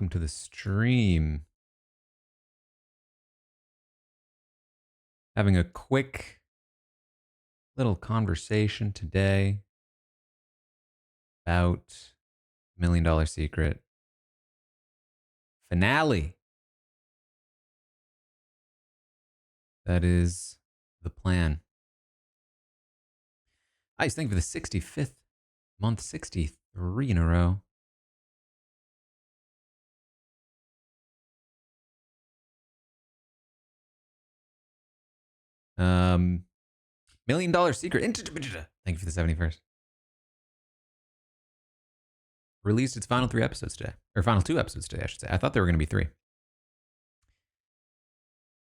welcome to the stream. Having a quick little conversation today about $1 Million Secret finale. That is the plan. Nice, thank you for the 65th month, 63 in a row. $1 Million Secret. Thank you for the 71st. Released its final 3 episodes today. Or final 2 episodes today, I should say. I thought there were going to be 3.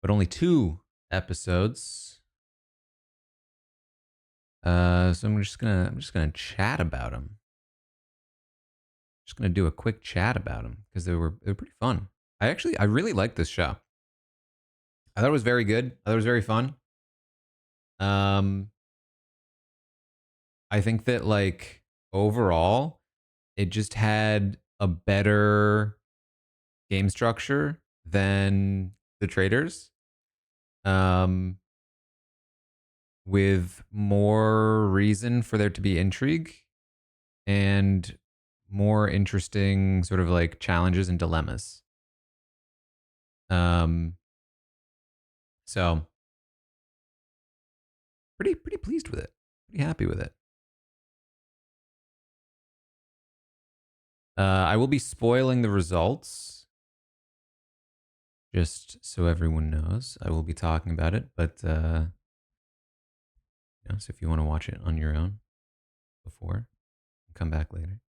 But only 2 episodes. So I'm just gonna chat about them. Just gonna do a quick chat about them because they were pretty fun. I really liked this show. I thought it was very good. I thought it was very fun. I think that like overall, it just had a better game structure than the Traders. With more reason for there to be intrigue and more interesting sort of like challenges and dilemmas. So pretty pleased with it. Pretty happy with it. I will be spoiling the results. Just so everyone knows, I will be talking about it, but so if you want to watch it on your own before, come back later.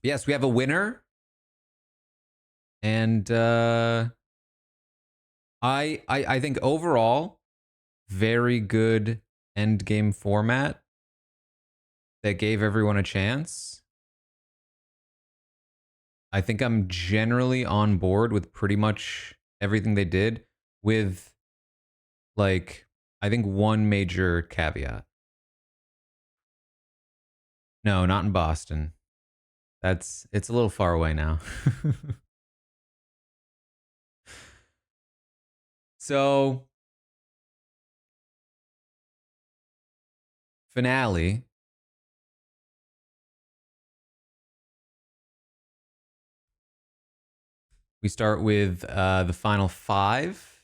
Yes, we have a winner. And I think overall, very good end game format that gave everyone a chance. I think I'm generally on board with pretty much everything they did, with like I think one major caveat. No, not in Boston. It's a little far away now. So, finale. We start with the final 5,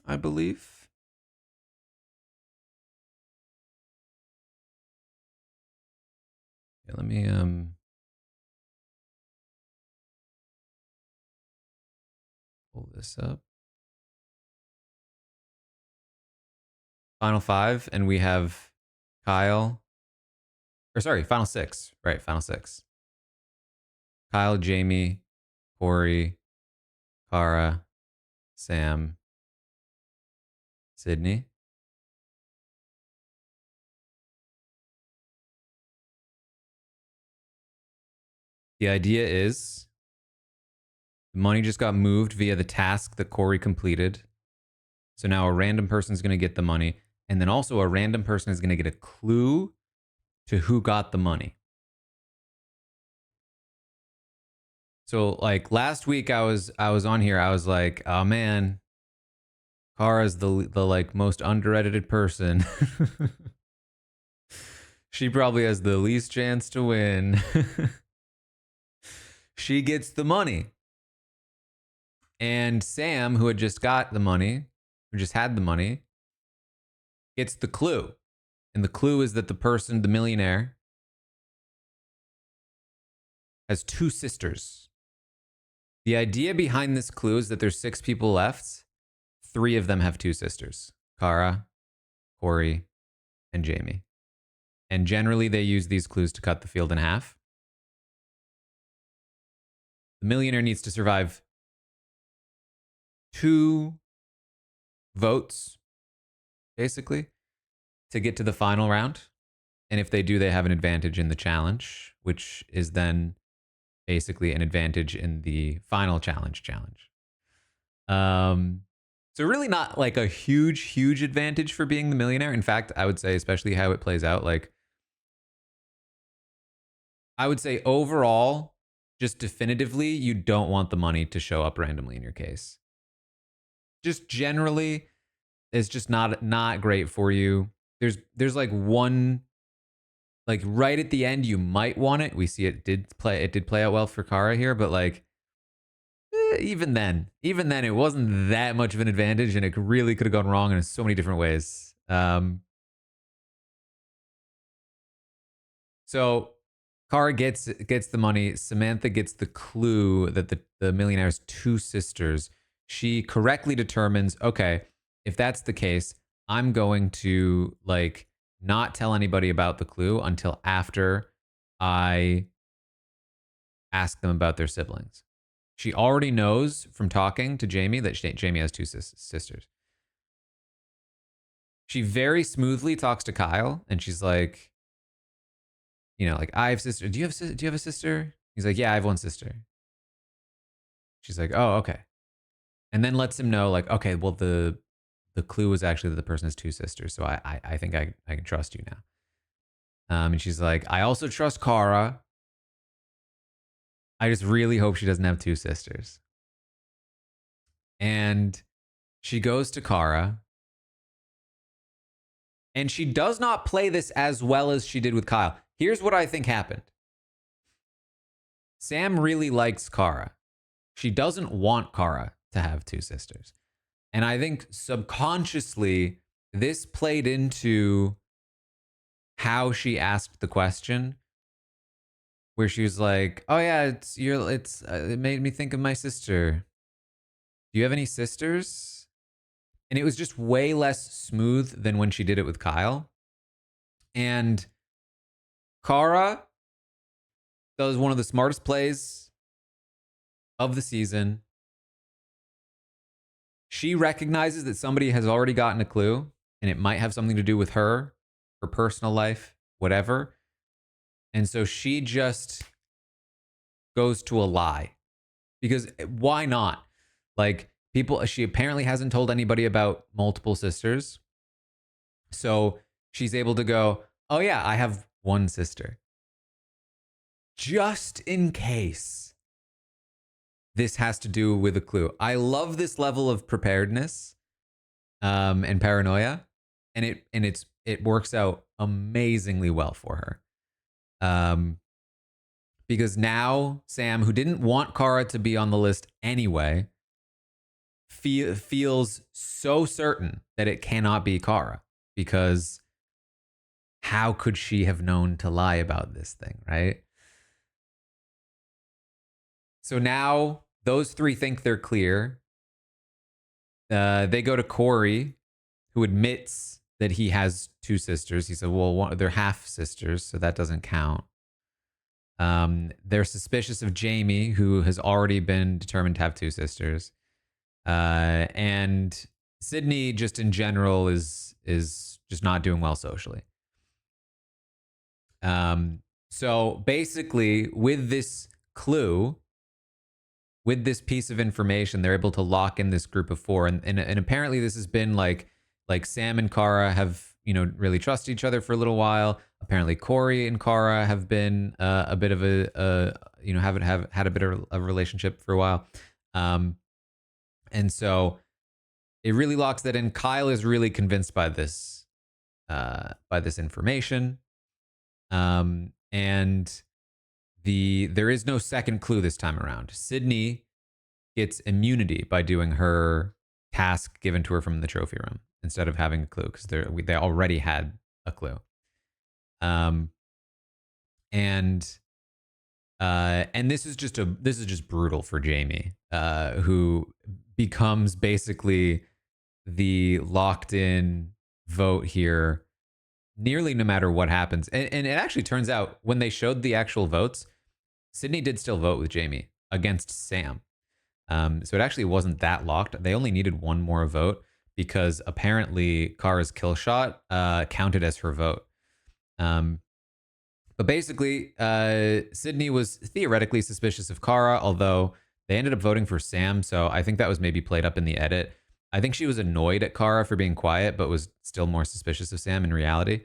I believe. Yeah, let me pull this up. Final 5, and we have Kyle. Or sorry, final 6. Right, final 6. Kyle, Jamie, Corey, Kara, Sam, Sydney. The idea is the money just got moved via the task that Corey completed. So now a random person is going to get the money. And then also a random person is going to get a clue to who got the money. So like last week I was on here. I was like, oh man, Kara's the like most underedited person. She probably has the least chance to win. She gets the money. And Sam, who had just got the money, who just had the money, gets the clue. And the clue is that the person, the millionaire, has 2 sisters. The idea behind this clue is that there's 6 people left. 3 of them have 2 sisters, Kara, Corey, and Jamie. And generally they use these clues to cut the field in half. The millionaire needs to survive 2 votes, basically, to get to the final round. And if they do, they have an advantage in the challenge, which is then basically an advantage in the final challenge. So really not like a huge advantage for being the millionaire. In fact, I would say, especially how it plays out, like I would say overall, just definitively, you don't want the money to show up randomly in your case. Just generally, it's just not great for you. There's like one, like right at the end, you might want it. We see it did play out well for Kara here, but like even then, it wasn't that much of an advantage, and it really could have gone wrong in so many different ways. So Kara gets the money. Samantha gets the clue that the millionaire's two sisters. She correctly determines, okay, if that's the case, I'm going to like not tell anybody about the clue until after I ask them about their siblings. She already knows from talking to Jamie that Jamie has two sisters. She very smoothly talks to Kyle, and she's like, you know, like, I have sister. Do you have a sister? He's like, yeah, I have one sister. She's like, oh, okay. And then lets him know, like, okay, well, the clue was actually that the person has two sisters, so I think I can trust you now. And she's like, I also trust Kara. I just really hope she doesn't have two sisters. And she goes to Kara, and she does not play this as well as she did with Kyle. Here's what I think happened. Sam really likes Kara. She doesn't want Kara to have two sisters. And I think subconsciously, this played into how she asked the question, where she was like, "Oh yeah, it made me think of my sister. Do you have any sisters?" And it was just way less smooth than when she did it with Kyle. And Kara does one of the smartest plays of the season. She recognizes that somebody has already gotten a clue, and it might have something to do with her personal life, whatever. And so she just goes to a lie, because why not? Like, she apparently hasn't told anybody about multiple sisters. So she's able to go, oh yeah, I have one sister. Just in case this has to do with a clue. I love this level of preparedness and paranoia, and it works out amazingly well for her. Because now Sam, who didn't want Kara to be on the list anyway, feels so certain that it cannot be Kara, because how could she have known to lie about this thing, right? So now those three think they're clear. They go to Corey, who admits that he has two sisters. He said, well, they're half sisters, so that doesn't count. They're suspicious of Jamie, who has already been determined to have two sisters. And Sydney, just in general, is just not doing well socially. So basically, with this clue, with this piece of information, they're able to lock in this group of four. And apparently this has been like Sam and Kara have, you know, really trusted each other for a little while. Apparently Corey and Kara have been a bit of you know, have had a bit of a relationship for a while. And so it really locks that in. Kyle is really convinced by this information. And there is no second clue this time around. Sydney gets immunity by doing her task given to her from the trophy room instead of having a clue, because they already had a clue. And this is just brutal for Jamie, who becomes basically the locked in vote here nearly no matter what happens. And it actually turns out, when they showed the actual votes, Sydney did still vote with Jamie against Sam. So it actually wasn't that locked. They only needed one more vote, because apparently Kara's kill shot counted as her vote. But basically, Sydney was theoretically suspicious of Kara, although they ended up voting for Sam. So I think that was maybe played up in the edit. I think she was annoyed at Kara for being quiet, but was still more suspicious of Sam in reality.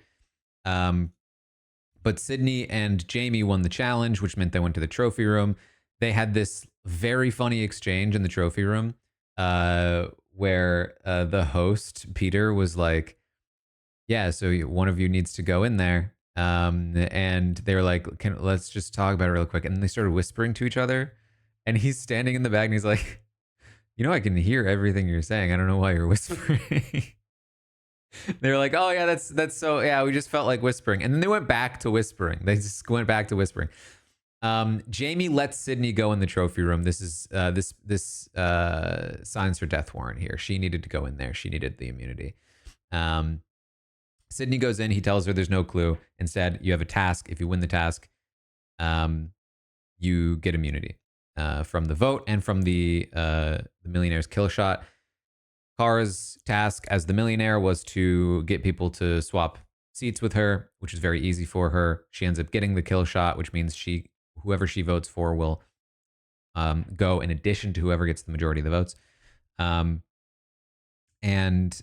But But Sydney and Jamie won the challenge, which meant they went to the trophy room. They had this very funny exchange in the trophy room where the host, Peter, was like, yeah, so one of you needs to go in there. And they were like, let's just talk about it real quick. And then they started whispering to each other. And he's standing in the back and he's like, I can hear everything you're saying. I don't know why you're whispering. They were like, oh yeah, that's so, yeah, we just felt like whispering. And then they went back to whispering. They just went back to whispering. Jamie lets Sydney go in the trophy room. This is this signs her death warrant here. She needed to go in there. She needed the immunity. Sydney goes in. He tells her there's no clue. Instead, you have a task. If you win the task, you get immunity from the vote and from the millionaire's kill shot. Kara's task as the millionaire was to get people to swap seats with her, which is very easy for her. She ends up getting the kill shot, which means whoever she votes for will go in addition to whoever gets the majority of the votes. And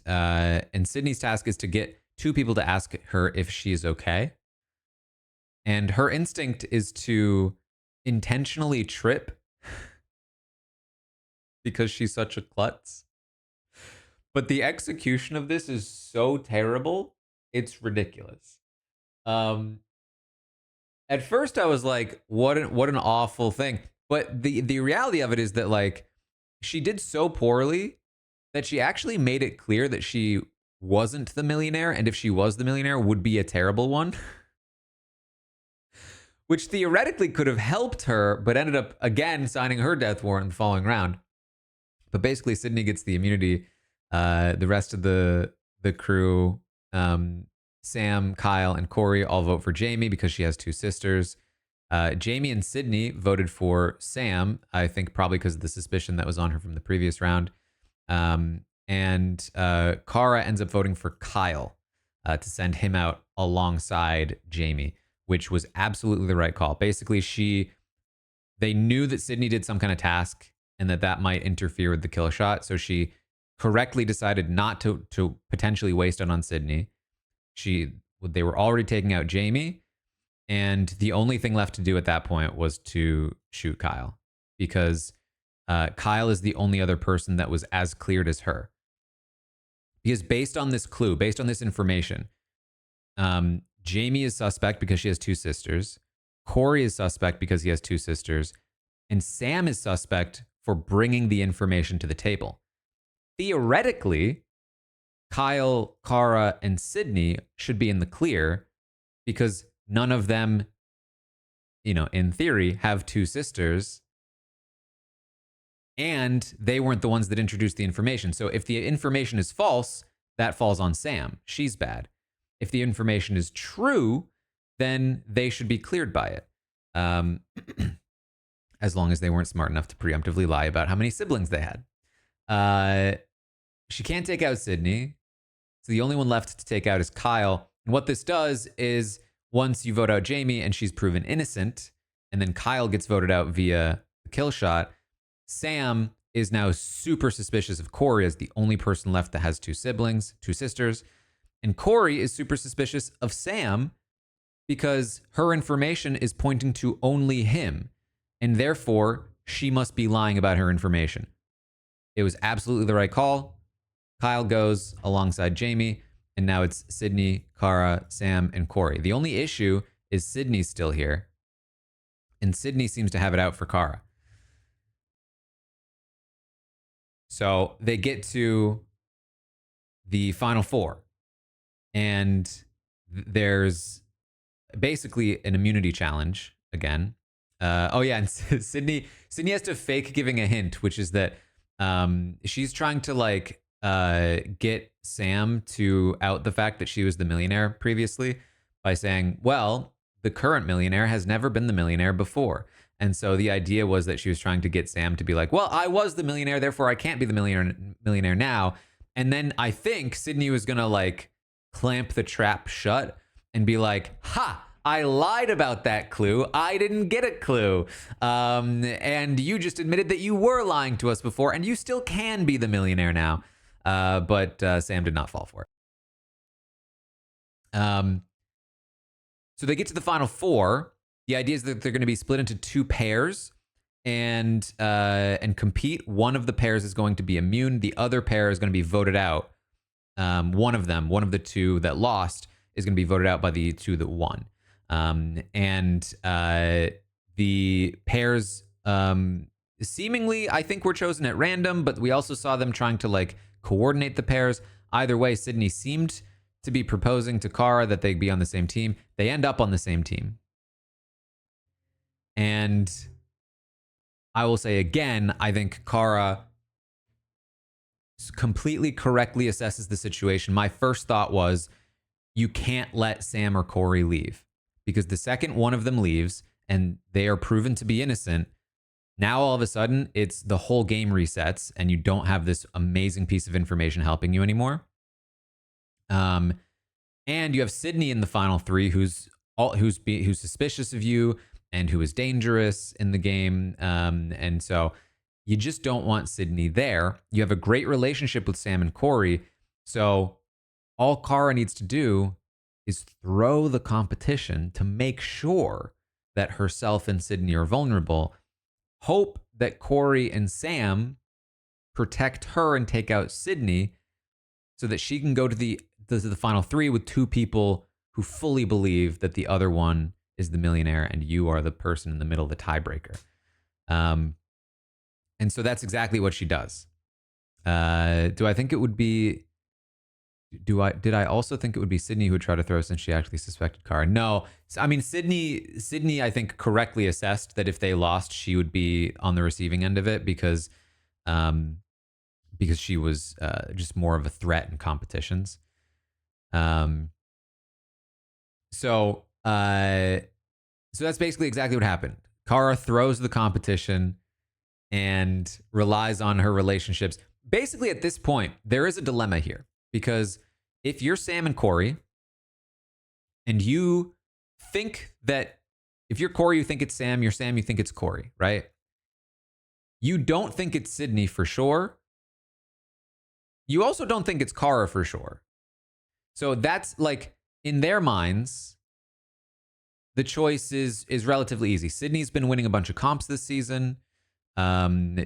Sydney's task is to get two people to ask her if she's okay. And her instinct is to intentionally trip because she's such a klutz. But the execution of this is so terrible, it's ridiculous. At first I was like, what an awful thing. But the reality of it is that, like, she did so poorly that she actually made it clear that she wasn't the millionaire, and if she was the millionaire, would be a terrible one. Which theoretically could have helped her, but ended up again signing her death warrant in the following round. But basically, Sydney gets the immunity. The rest of the crew, Sam, Kyle, and Corey all vote for Jamie because she has two sisters. Jamie and Sydney voted for Sam, I think probably because of the suspicion that was on her from the previous round. And Kara ends up voting for Kyle to send him out alongside Jamie, which was absolutely the right call. Basically, they knew that Sydney did some kind of task and that might interfere with the kill shot. So she correctly decided not to potentially waste it on Sydney. They were already taking out Jamie, and the only thing left to do at that point was to shoot Kyle, because Kyle is the only other person that was as cleared as her. Because based on this clue, based on this information, Jamie is suspect because she has two sisters. Corey is suspect because he has two sisters. And Sam is suspect for bringing the information to the table. Theoretically, Kyle, Kara, and Sydney should be in the clear because none of them, in theory, have two sisters. And they weren't the ones that introduced the information. So if the information is false, that falls on Sam. She's bad. If the information is true, then they should be cleared by it. As long as they weren't smart enough to preemptively lie about how many siblings they had. She can't take out Sydney. So the only one left to take out is Kyle. And what this does is, once you vote out Jamie and she's proven innocent, and then Kyle gets voted out via the kill shot, Sam is now super suspicious of Corey as the only person left that has two sisters. And Corey is super suspicious of Sam because her information is pointing to only him. And therefore, she must be lying about her information. It was absolutely the right call. Kyle goes alongside Jamie, and now it's Sydney, Kara, Sam, and Corey. The only issue is Sydney's still here, and Sydney seems to have it out for Kara. So they get to the final four, and there's basically an immunity challenge again. And Sydney has to fake giving a hint, which is that she's trying to get Sam to out the fact that she was the millionaire previously by saying, well, the current millionaire has never been the millionaire before. And so the idea was that she was trying to get Sam to be like, well, I was the millionaire, therefore I can't be the millionaire now. And then I think Sydney was going to clamp the trap shut and be like, ha, I lied about that clue. I didn't get a clue. And you just admitted that you were lying to us before, and you still can be the millionaire now. But Sam did not fall for it. So they get to the final four. The idea is that they're going to be split into two pairs and compete. One of the pairs is going to be immune. The other pair is going to be voted out. One of the two that lost, is going to be voted out by the two that won. The pairs seemingly, I think, were chosen at random, but we also saw them trying to like coordinate the pairs. Either way, Sydney seemed to be proposing to Kara that they be on the same team. They end up on the same team. And I will say again, I think Kara completely correctly assesses the situation. My first thought was, you can't let Sam or Corey leave, because the second one of them leaves and they are proven to be innocent, now all of a sudden it's the whole game resets and you don't have this amazing piece of information helping you anymore. And you have Sydney in the final three, who's suspicious of you and who is dangerous in the game. And so you just don't want Sydney there. You have a great relationship with Sam and Corey. So all Kara needs to do is throw the competition to make sure that herself and Sydney are vulnerable. Hope that Corey and Sam protect her and take out Sydney so that she can go to the final three with two people who fully believe that the other one is the millionaire and you are the person in the middle, the tiebreaker. And so that's exactly what she does. Did I also think it would be Sydney who would try to throw, since she actually suspected Kara? No. I mean, Sydney, I think, correctly assessed that if they lost, she would be on the receiving end of it because she was just more of a threat in competitions. So that's basically exactly what happened. Kara throws the competition and relies on her relationships. Basically, at this point, there is a dilemma here, because if you're Sam and Corey and you think that, if you're Corey, you think it's Sam, you're Sam, you think it's Corey, right? You don't think it's Sydney for sure. You also don't think it's Kara for sure. So that's like, in their minds, the choice is relatively easy. Sydney's been winning a bunch of comps this season.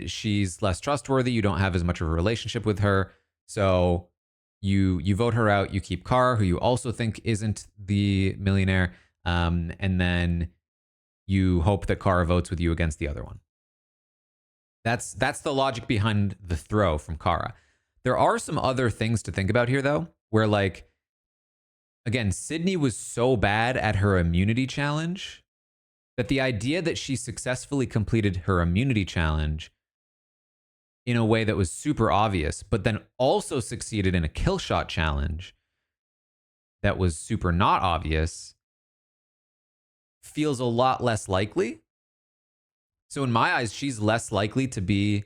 She's less trustworthy. You don't have as much of a relationship with her. So you vote her out. You keep Kara, who you also think isn't the millionaire. And then you hope that Kara votes with you against the other one. That's the logic behind the throw from Kara. There are some other things to think about here, though, where, like, again, Sydney was so bad at her immunity challenge that the idea that she successfully completed her immunity challenge in a way that was super obvious, but then also succeeded in a kill shot challenge that was super not obvious, feels a lot less likely. So in my eyes, she's less likely to be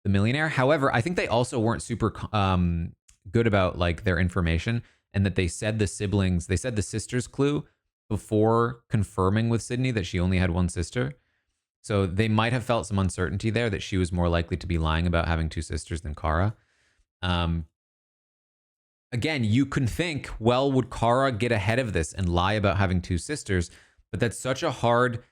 the millionaire. However, I think they also weren't super good about like their information, and that they said the sister's clue before confirming with Sydney that she only had one sister. So they might have felt some uncertainty there, that she was more likely to be lying about having two sisters than Kara. Again, you can think, well, would Kara get ahead of this and lie about having two sisters? But that's such a hard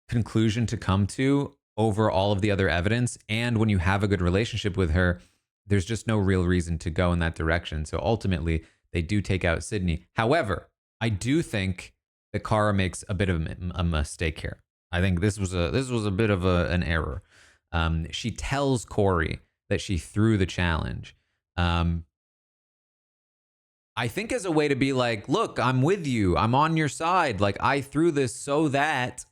conclusion to come to over all of the other evidence. And when you have a good relationship with her, there's just no real reason to go in that direction. So ultimately, they do take out Sydney. However, I do think that Kara makes a bit of a mistake here. I think this was a bit of an error. She tells Corey that she threw the challenge. I think as a way to be like, look, I'm with you. I'm on your side. Like, I threw this so that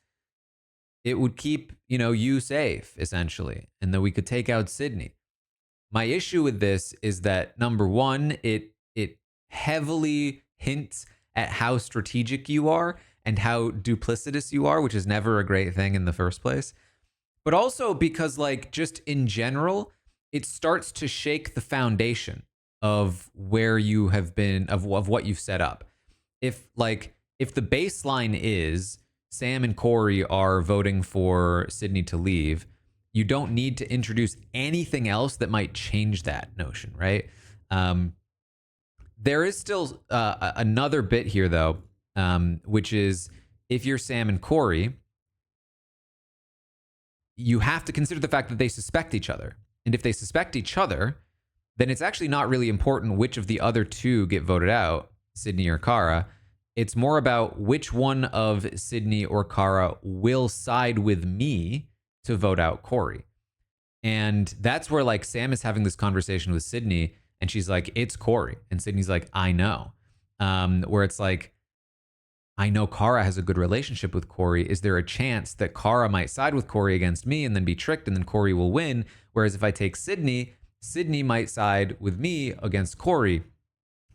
it would keep, you safe, essentially, and that we could take out Sydney. My issue with this is that, number one, it heavily hints at how strategic you are and how duplicitous you are, which is never a great thing in the first place. But also because, like, just in general, it starts to shake the foundation of where you have been, of what you've set up. If the baseline is Sam and Corey are voting for Sydney to leave, you don't need to introduce anything else that might change that notion, right? There is still another bit here, though, which is if you're Sam and Corey, you have to consider the fact that they suspect each other. And if they suspect each other, then it's actually not really important which of the other two get voted out, Sydney or Kara. It's more about which one of Sydney or Kara will side with me to vote out Corey. And that's where like Sam is having this conversation with Sydney and she's like, it's Corey. And Sydney's like, I know. Where it's like, I know Kara has a good relationship with Corey. Is there a chance that Kara might side with Corey against me and then be tricked and then Corey will win? Whereas if I take Sydney, Sydney might side with me against Corey.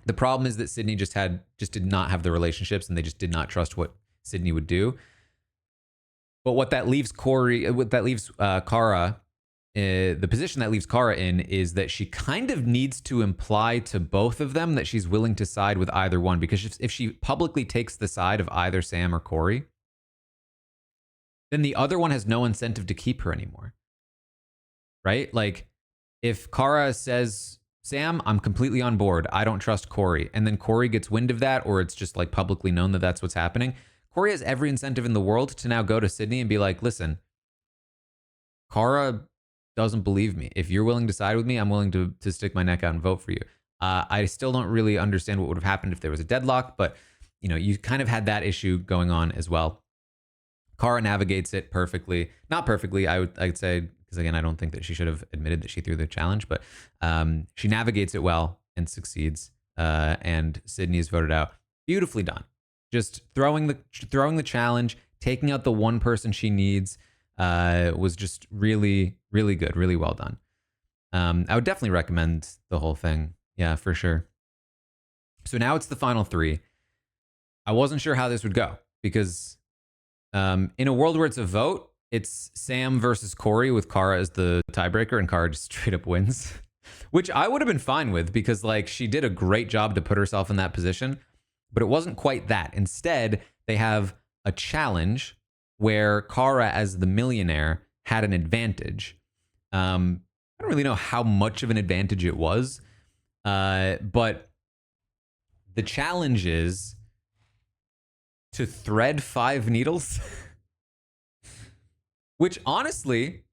The problem is that Sydney just did not have the relationships and they just did not trust what Sydney would do. But what that leaves Kara, the position that leaves Kara in is that she kind of needs to imply to both of them that she's willing to side with either one. Because if she publicly takes the side of either Sam or Corey, then the other one has no incentive to keep her anymore. Right? Like if Kara says, Sam, I'm completely on board. I don't trust Corey. And then Corey gets wind of that, or it's just like publicly known that that's what's happening. Corey has every incentive in the world to now go to Sydney and be like, listen, Kara doesn't believe me. If you're willing to side with me, I'm willing to stick my neck out and vote for you. I still don't really understand what would have happened if there was a deadlock, but you kind of had that issue going on as well. Kara navigates it perfectly. Not perfectly, I'd say, because again, I don't think that she should have admitted that she threw the challenge, but she navigates it well and succeeds. And Sydney is voted out. Beautifully done. Just throwing the challenge, taking out the one person she needs, was just really, really good, really well done. I would definitely recommend the whole thing. Yeah, for sure. So now it's the final three. I wasn't sure how this would go because in a world where it's a vote, it's Sam versus Corey with Kara as the tiebreaker and Kara just straight up wins, which I would have been fine with because like she did a great job to put herself in that position, but it wasn't quite that. Instead, they have a challenge where Kara as the millionaire had an advantage. I don't really know how much of an advantage it was, but the challenge is to thread 5 needles, which honestly,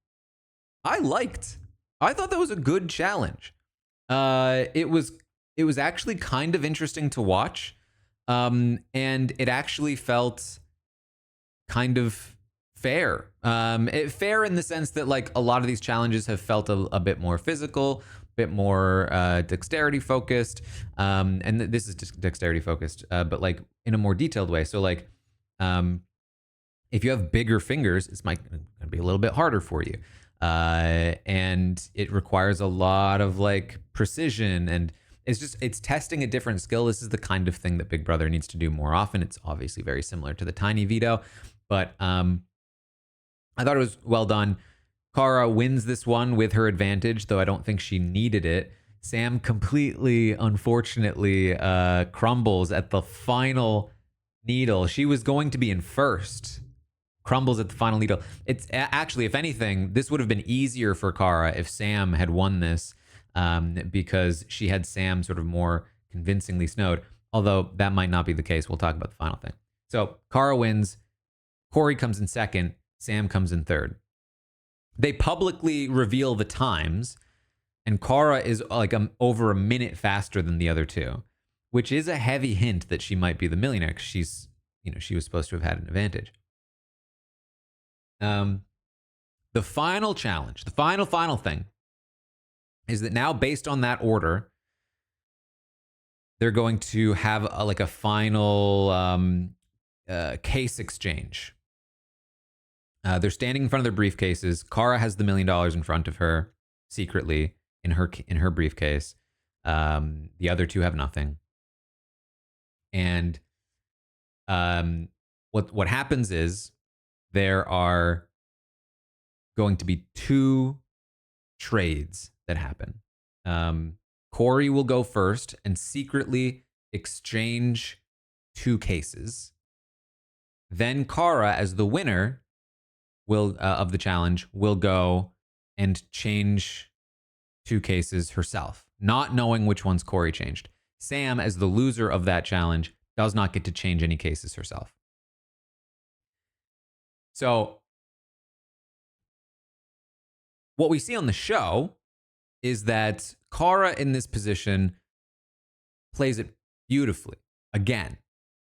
I liked. I thought that was a good challenge. It was actually kind of interesting to watch, and it actually felt kind of fair. Fair in the sense that like a lot of these challenges have felt a bit more physical, a bit more dexterity focused, and this is just dexterity focused, but like in a more detailed way. So like, if you have bigger fingers, it's going to be a little bit harder for you, and it requires a lot of like precision, and it's testing a different skill. This is the kind of thing that Big Brother needs to do more often. It's obviously very similar to the tiny veto, but I thought it was well done. Kara wins this one with her advantage, though I don't think she needed it. Sam completely, unfortunately, crumbles at the final needle. She was going to be in first. Crumbles at the final needle. It's actually, if anything, this would have been easier for Kara if Sam had won this, because she had Sam sort of more convincingly snowed. Although that might not be the case. We'll talk about the final thing. So Kara wins. Corey comes in second. Sam comes in third. They publicly reveal the times, and Kara is like over a minute faster than the other two, which is a heavy hint that she might be the millionaire because she was supposed to have had an advantage. The final challenge, the final thing is that now based on that order, they're going to have a final case exchange. They're standing in front of their briefcases. Kara has the $1 million in front of her secretly in her briefcase. The other two have nothing. And what happens is there are going to be 2 trades that happen. Corey will go first and secretly exchange 2 cases. Then Kara, as the winner of the challenge, will go and change 2 cases herself, not knowing which ones Corey changed. Sam, as the loser of that challenge, does not get to change any cases herself. So what we see on the show is that Kara in this position plays it beautifully. Again,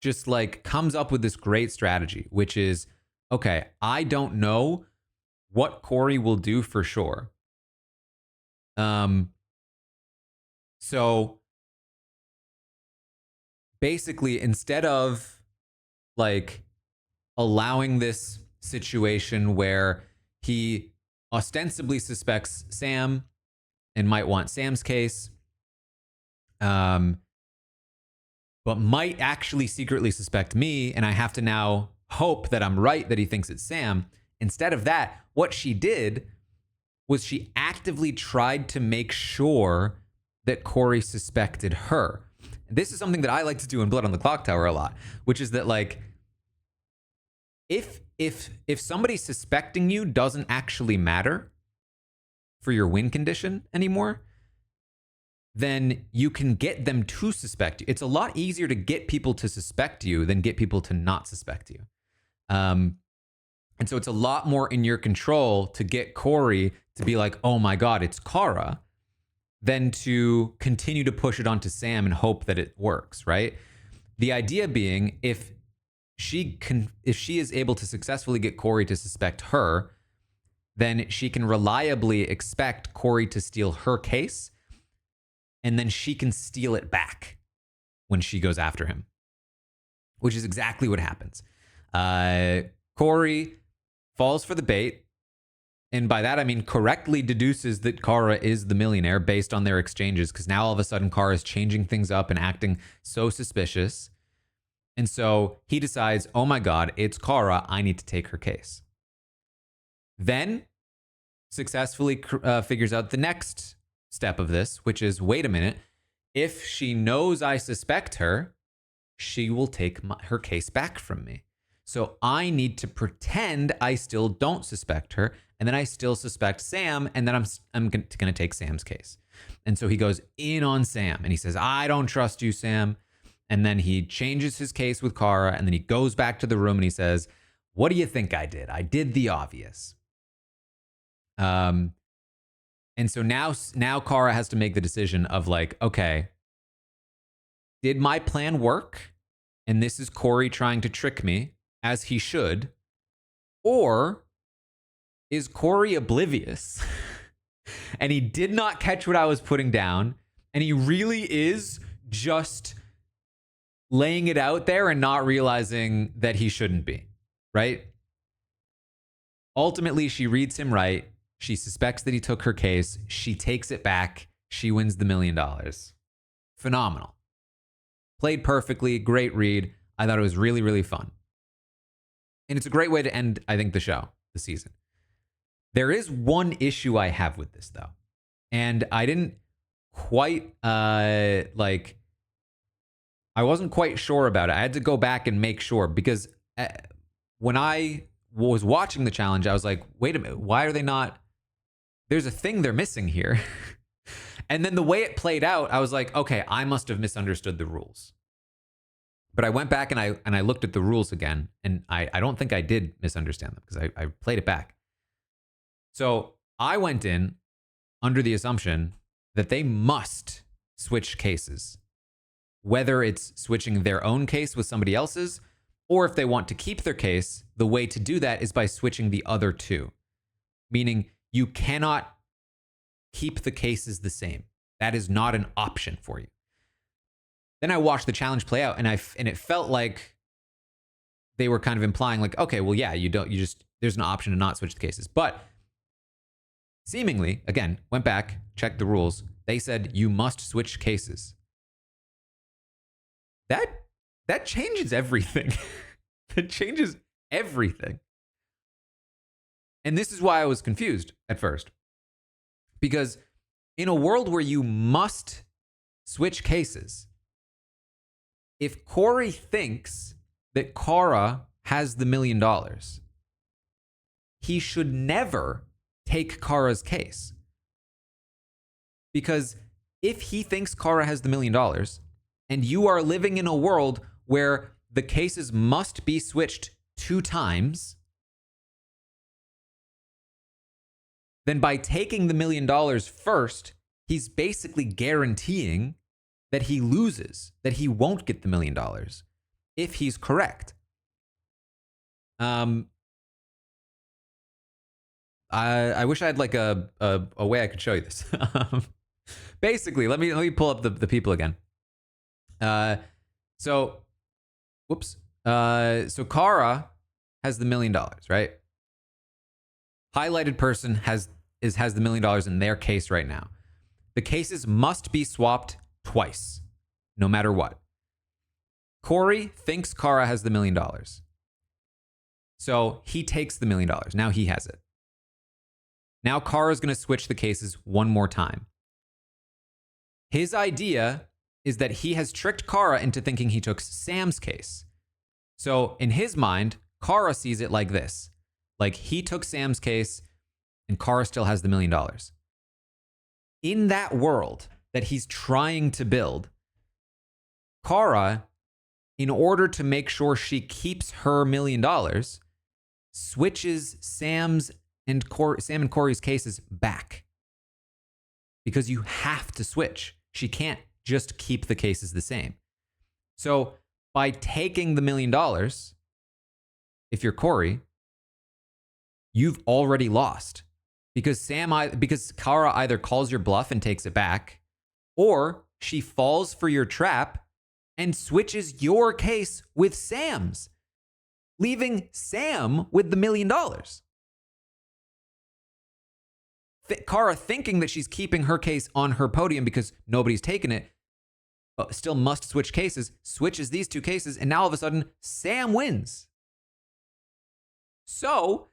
just like comes up with this great strategy, which is, okay, I don't know what Corey will do for sure. So basically, instead of like allowing this situation where he ostensibly suspects Sam and might want Sam's case, but might actually secretly suspect me, and I have to now hope that I'm right that he thinks it's Sam. Instead of that, what she did was she actively tried to make sure that Corey suspected her. This is something that I like to do in Blood on the Clock Tower a lot, which is that like if somebody suspecting you doesn't actually matter for your win condition anymore, then you can get them to suspect you. It's a lot easier to get people to suspect you than get people to not suspect you. And so it's a lot more in your control to get Corey to be like, oh my God, it's Kara, than to continue to push it onto Sam and hope that it works, right? The idea being, if she is able to successfully get Corey to suspect her, then she can reliably expect Corey to steal her case, and then she can steal it back when she goes after him, which is exactly what happens. Corey falls for the bait, and by that I mean correctly deduces that Kara is the millionaire based on their exchanges, because now all of a sudden Kara is changing things up and acting so suspicious. And so he decides, oh my God, it's Kara. I need to take her case. Then successfully figures out the next step of this, which is, wait a minute, if she knows I suspect her, she will take her case back from me. So I need to pretend I still don't suspect her, and then I still suspect Sam, and then I'm going to take Sam's case. And so he goes in on Sam, and he says, I don't trust you, Sam. And then he changes his case with Kara, and then he goes back to the room and he says, what do you think I did? I did the obvious. And so now Kara has to make the decision of like, okay, did my plan work? And this is Corey trying to trick me, as he should. Or is Corey oblivious and he did not catch what I was putting down, and he really is just laying it out there and not realizing that he shouldn't be, right? Ultimately, she reads him right. She suspects that he took her case. She takes it back. She wins the $1 million. Phenomenal. Played perfectly. Great read. I thought it was really, really fun. And it's a great way to end, I think, the season. There is one issue I have with this, though. And I didn't quite, I wasn't quite sure about it. I had to go back and make sure, because when I was watching the challenge, I was like, wait a minute, why are they not? There's a thing they're missing here. And then the way it played out, I was like, okay, I must have misunderstood the rules. But I went back and I looked at the rules again, and I don't think I did misunderstand them, because I played it back. So I went in under the assumption that they must switch cases, whether it's switching their own case with somebody else's, or if they want to keep their case, the way to do that is by switching the other two. Meaning you cannot keep the cases the same. That is not an option for you. Then I watched the challenge play out, and it felt like they were kind of implying like, okay, well, yeah, there's an option to not switch the cases. But seemingly, again, went back, checked the rules. They said you must switch cases. That changes everything. It changes everything. And this is why I was confused at first. Because in a world where you must switch cases, if Corey thinks that Kara has the $1 million, he should never take Kara's case. Because if he thinks Kara has the $1 million, and you are living in a world where the cases must be switched 2 times, then by taking the $1 million first, he's basically guaranteeing that he loses, that he won't get the $1 million if he's correct. I wish I had like a way I could show you this. Basically, let me pull up the people again. So Kara has the $1 million, right? Highlighted person has the $1 million in their case right now. The cases must be swapped twice, no matter what. Corey thinks Kara has the $1 million. So he takes the $1 million. Now he has it. Now Kara's going to switch the cases one more time. His idea is that he has tricked Kara into thinking he took Sam's case. So in his mind, Kara sees it like this. Like he took Sam's case and Kara still has the $1 million. In that world that he's trying to build, Kara, in order to make sure she keeps her $1 million, switches Sam and Corey's cases back. Because you have to switch. She can't just keep the cases the same. So by taking the $1 million, if you're Corey, you've already lost. Because Kara either calls your bluff and takes it back, or she falls for your trap and switches your case with Sam's, leaving Sam with the $1 million. Kara, thinking that she's keeping her case on her podium because nobody's taken it, still must switch cases, switches these 2 cases, and now all of a sudden, Sam wins. So,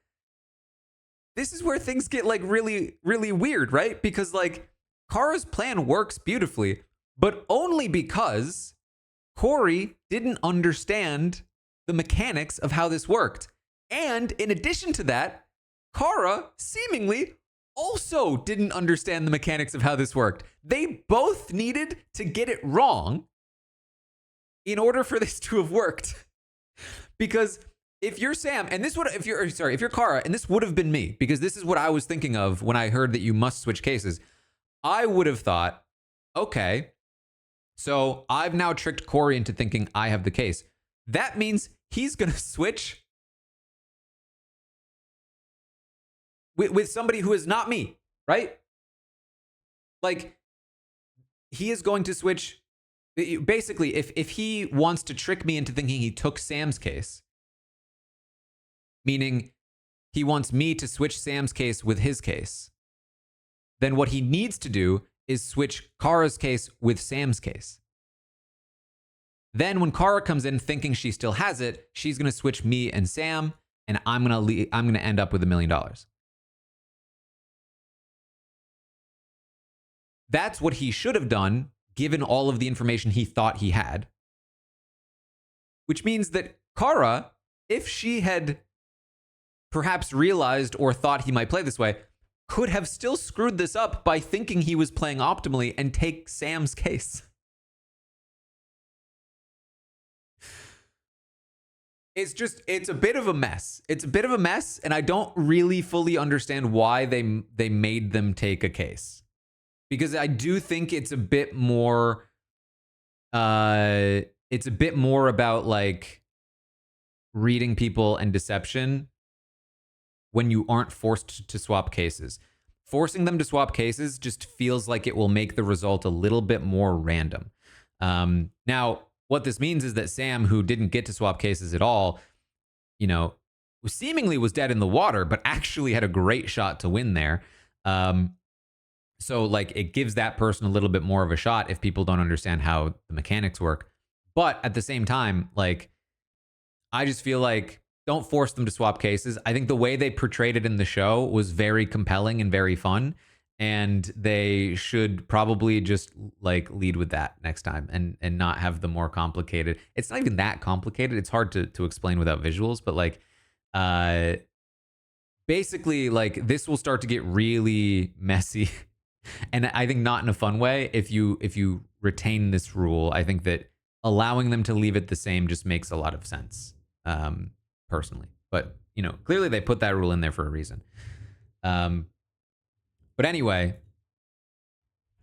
this is where things get like really, really weird, right? Because like Kara's plan works beautifully, but only because Corey didn't understand the mechanics of how this worked. And in addition to that, Kara seemingly also didn't understand the mechanics of how this worked. They both needed to get it wrong in order for this to have worked. Because if you're Sam, and if you're Kara, and this would have been me, because this is what I was thinking of when I heard that you must switch cases, I would have thought, okay, so I've now tricked Corey into thinking I have the case. That means he's going to switch with somebody who is not me, right? Like, he is going to switch. Basically, if he wants to trick me into thinking he took Sam's case, meaning he wants me to switch Sam's case with his case, then what he needs to do is switch Kara's case with Sam's case. Then when Kara comes in thinking she still has it, she's going to switch me and Sam, and I'm going to end up with $1 million. That's what he should have done, given all of the information he thought he had. Which means that Kara, if she had perhaps realized or thought he might play this way, could have still screwed this up by thinking he was playing optimally and take Sam's case. It's a bit of a mess. It's a bit of a mess, and I don't really fully understand why they made them take a case. Because I do think it's a bit more about like reading people and deception when you aren't forced to swap cases. Forcing them to swap cases just feels like it will make the result a little bit more random. Now, what this means is that Sam, who didn't get to swap cases at all, seemingly was dead in the water, but actually had a great shot to win there. So like it gives that person a little bit more of a shot if people don't understand how the mechanics work. But at the same time, like, I just feel like don't force them to swap cases. I think the way they portrayed it in the show was very compelling and very fun. And they should probably just like lead with that next time and not have the more complicated. It's not even that complicated. It's hard to explain without visuals, but like, basically like this will start to get really messy. And I think not in a fun way if you retain this rule. I think that allowing them to leave it the same just makes a lot of sense, personally. But, clearly they put that rule in there for a reason. But anyway,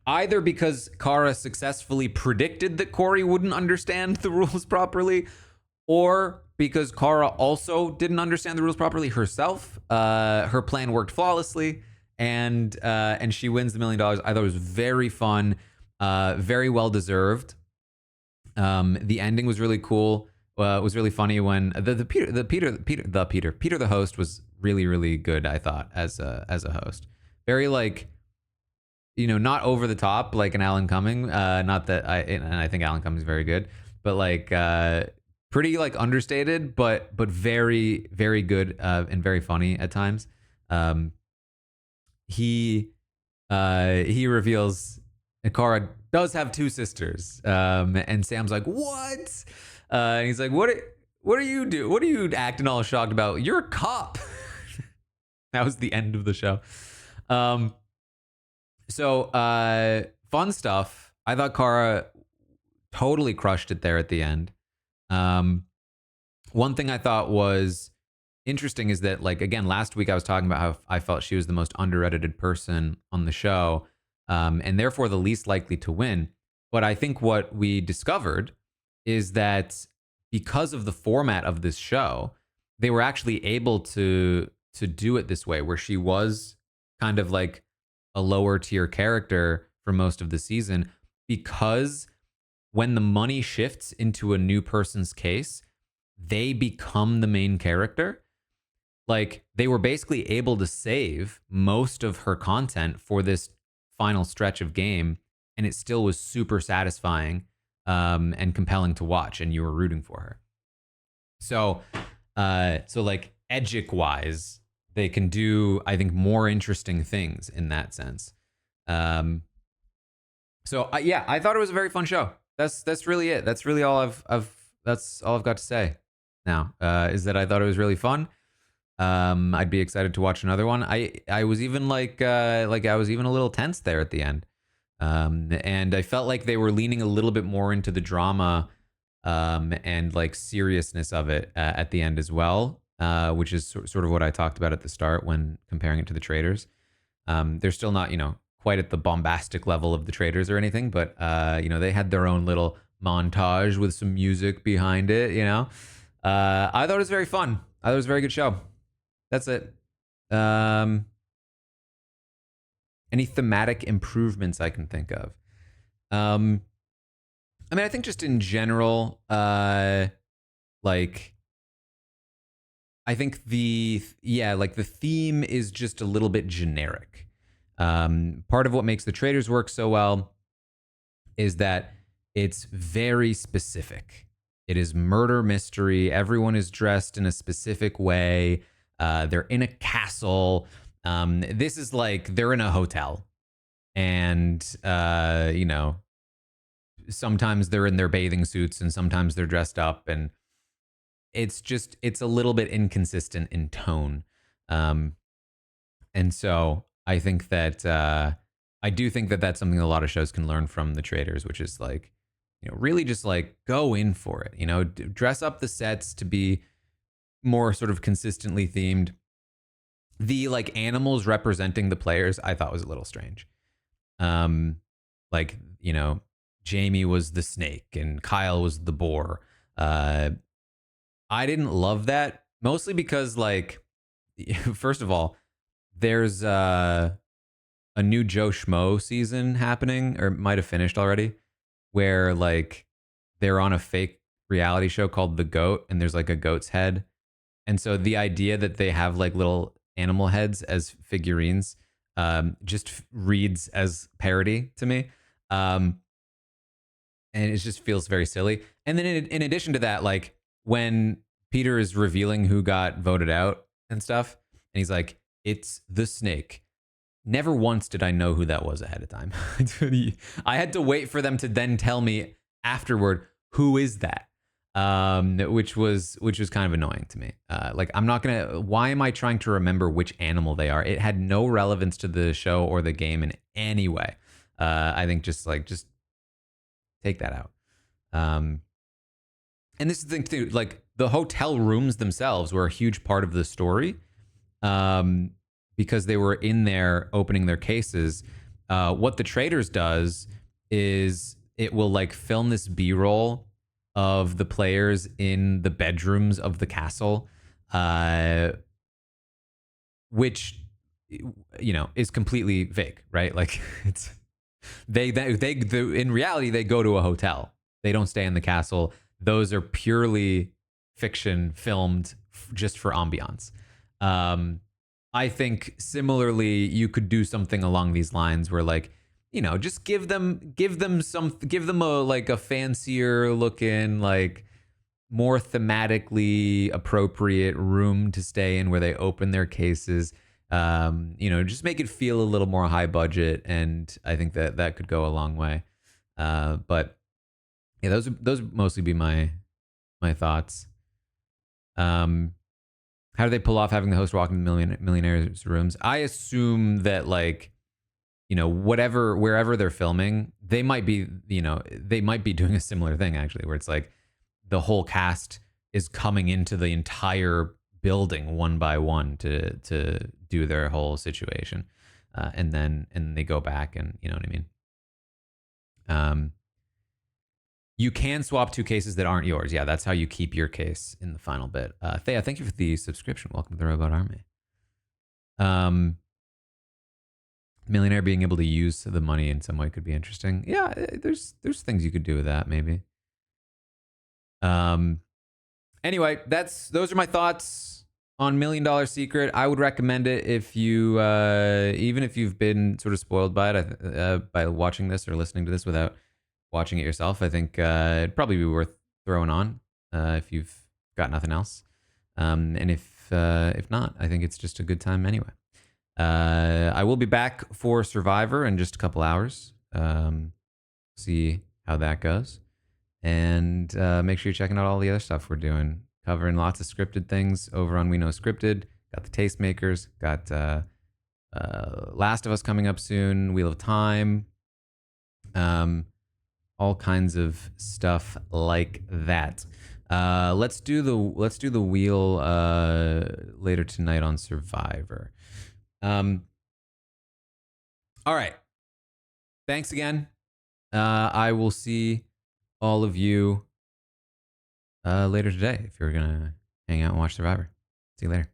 either because Kara successfully predicted that Corey wouldn't understand the rules properly, or because Kara also didn't understand the rules properly herself, her plan worked flawlessly, and she wins the $1 million. I thought it was very fun, very well deserved. The ending was really cool. It was really funny when Peter the host was really, really good. I thought as a host, very not over the top like an Alan Cumming. Not that I think Alan Cumming is very good, but pretty understated, but very, very good and very funny at times. He reveals Kara does have two sisters, and Sam's like, "What?" And he's like, "What do you do? What are you acting all shocked about? You're a cop." That was the end of the show. So fun stuff. I thought Kara totally crushed it there at the end. One thing I thought was interesting is that, again, last week I was talking about how I felt she was the most underedited person on the show, and therefore the least likely to win. But I think what we discovered is that because of the format of this show, they were actually able to do it this way, where she was kind of like a lower tier character for most of the season, because when the money shifts into a new person's case, they become the main character. They were basically able to save most of her content for this final stretch of game, and it still was super satisfying and compelling to watch, and you were rooting for her. So Edgic wise, they can do, I think, more interesting things in that sense. I thought it was a very fun show. That's really it. That's really all that's all I've got to say now, is that I thought it was really fun. I'd be excited to watch another one. I was even I was even a little tense there at the end. And I felt like they were leaning a little bit more into the drama and seriousness of it at the end as well, which is sort of what I talked about at the start when comparing it to the Traders. They're still not, quite at the bombastic level of the Traders or anything, but they had their own little montage with some music behind it. I thought it was very fun. I thought it was a very good show. That's it. Any thematic improvements I can think of? I think just in general, I think the theme is just a little bit generic. Part of what makes the Traders work so well is that it's very specific. It is murder mystery. Everyone is dressed in a specific way. They're in a castle. This is they're in a hotel, and sometimes they're in their bathing suits and sometimes they're dressed up, and it's a little bit inconsistent in tone. And so I think that I do think that that's something a lot of shows can learn from the Traders, which is really just go in for it. Dress up the sets to be more sort of consistently themed. The animals representing the players I thought was a little strange. Jamie was the snake and Kyle was the boar. I didn't love that, mostly because first of all, there's a new Joe Schmo season happening, or might have finished already, where they're on a fake reality show called The Goat, and there's a goat's head. And so the idea that they have little animal heads as figurines just reads as parody to me. And it just feels very silly. And then in addition to that, when Peter is revealing who got voted out and stuff, and he's like, "It's the snake." Never once did I know who that was ahead of time. I had to wait for them to then tell me afterward, who is that? Which was kind of annoying to me. I'm not gonna. Why am I trying to remember which animal they are? It had no relevance to the show or the game in any way. I think just take that out. and this is the thing too, like the hotel rooms themselves were a huge part of the story, because they were in there opening their cases. What the Traders does is it will like film this B-roll of the players in the bedrooms of the castle, which is completely fake, right? Like it's in reality they go to a hotel. They don't stay in the castle. Those are purely fiction filmed just for ambiance. I think similarly you could do something along these lines where like just give them a like a fancier looking, like more thematically appropriate room to stay in where they open their cases. Just make it feel a little more high budget, and I think that could go a long way. But yeah, those would mostly be my thoughts. How do they pull off having the host walk in the millionaires' rooms? I assume that like wherever they're filming, they might be doing a similar thing actually, where it's like the whole cast is coming into the entire building one by one to do their whole situation, and then they go back, and you know what I mean. You can swap two cases that aren't yours. Yeah, that's how you keep your case in the final bit. Thea, thank you for the subscription. Welcome to the Robot Army. Millionaire being able to use the money in some way could be interesting. Yeah, there's things you could do with that maybe. Anyway, those are my thoughts on $1 Million Secret. I would recommend it if you even if you've been sort of spoiled by it, by watching this or listening to this without watching it yourself. I think it'd probably be worth throwing on if you've got nothing else. And if not, I think it's just a good time anyway. I will be back for Survivor in just a couple hours. See how that goes. And make sure you're checking out all the other stuff we're doing. Covering lots of scripted things over on We Know Scripted. Got the Tastemakers. Got Last of Us coming up soon. Wheel of Time. All kinds of stuff like that. Let's do the wheel later tonight on Survivor. All right. Thanks again. I will see all of you later today if you're gonna hang out and watch Survivor. See you later.